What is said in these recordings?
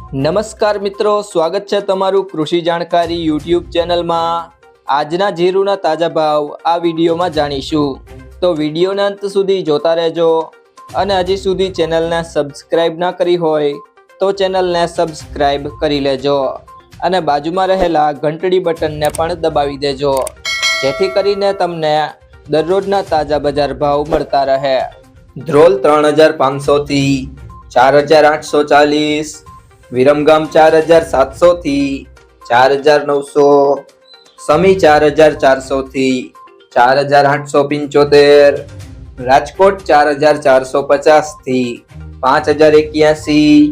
નમસ્કાર મિત્રો, સ્વાગત છે તમારું કૃષિ જાણકારી યુટ્યુબ ચેનલમાં। આજના જીરુના તાજા ભાવ આ વિડીયોમાં જાણીશું, તો વિડીયોના અંત સુધી જોતા રહેજો। અને હજી સુધી ચેનલને સબસ્ક્રાઇબ ના કરી હોય તો ચેનલને સબસ્ક્રાઇબ કરી લેજો અને બાજુમાં રહેલા ઘંટડી બટનને પણ દબાવી દેજો, જેથી કરીને તમને દરરોજના તાજા બજાર ભાવ મળતા રહે। ધ્રોલ 3500 થી 4840, વિરમગામ 4700 થી 4900, સમી 4400 થી 4875, રાજકોટ 4450 થી 5081,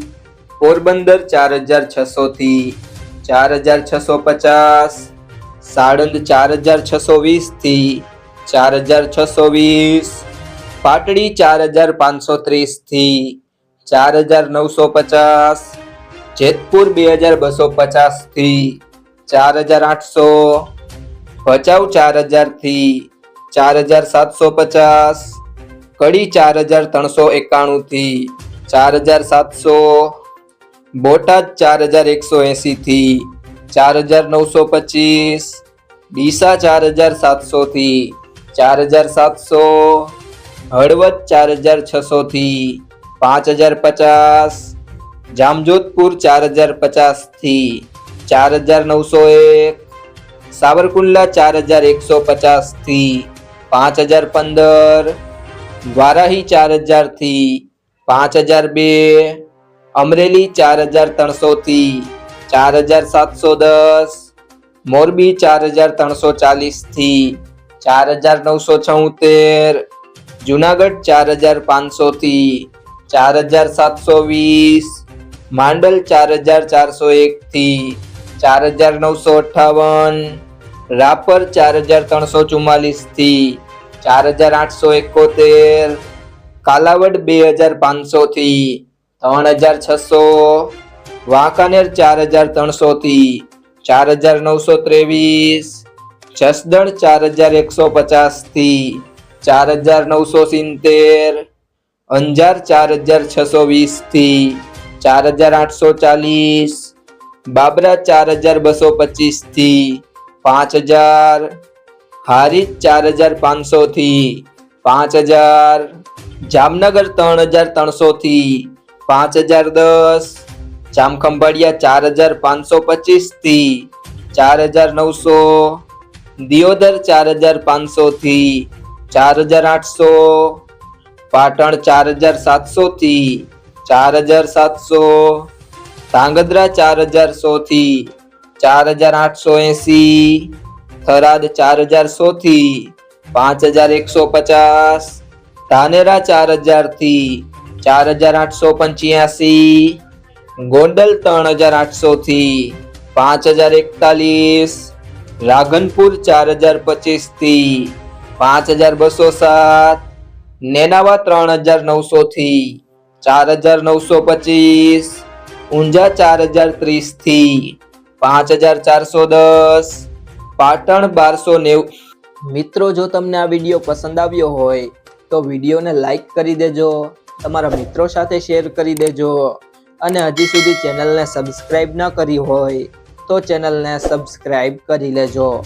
પોરબંદર 4600 થી 4650, સાણંદ 4620 થી 4620, પાટડી 4530 થી 4950, જેતપુર 2250 થી 4800, ભચાઉ 4000 થી 4750, કડી 4391 થી 4700, બોટાદ 4180 થી 4925, ડીસા 4700 થી 4700, હળવદ 4600 થી 5050, જામજોધપુર 4050 થી 4901, સાવરકુંડલા 4150 થી 5015, વારાહી 4000 થી 5002, અમરેલી 4300 થી 4710, મોરબી 4340 થી 4974, જુનાગઢ 4500 થી 4720, માંડલ 4401 થી 4958, રાપર 4344 થી 4871, કાલાવડ 2500 થી 3600, વાંકાનેર 4300 થી 4923, જસદણ 4150 થી 4970, અંજાર 4620 થી 4840, બાબરા 4225 થી 5000, હારીજ 4500 થી 5000, જામનગર 3300 થી 5010, જામખંભાળિયા 4525 થી 4900, દિયોદર 4500 થી 4800, પાટણ 4700 થી 4700, ધાંગધ્રા 4100 થી 4880, થરાદ 4100 થી 5150, ધાનેરા 4000 થી 4885, ગોંડલ 3800 થી 5041, રાધનપુર 4025 થી 5207, નેનાવા 3900 થી 4925, ઊંઝા 4030 થી 5410, પાટણ 1290। મિત્રો, જો તમને આ વિડીયો પસંદ આવ્યો હોય તો વિડીયોને લાઈક કરી દેજો, તમારા મિત્રો સાથે શેર કરી દેજો અને હજી સુધી ચેનલને સબસ્ક્રાઇબ ન કરી હોય તો ચેનલને સબસ્ક્રાઇબ કરી લેજો।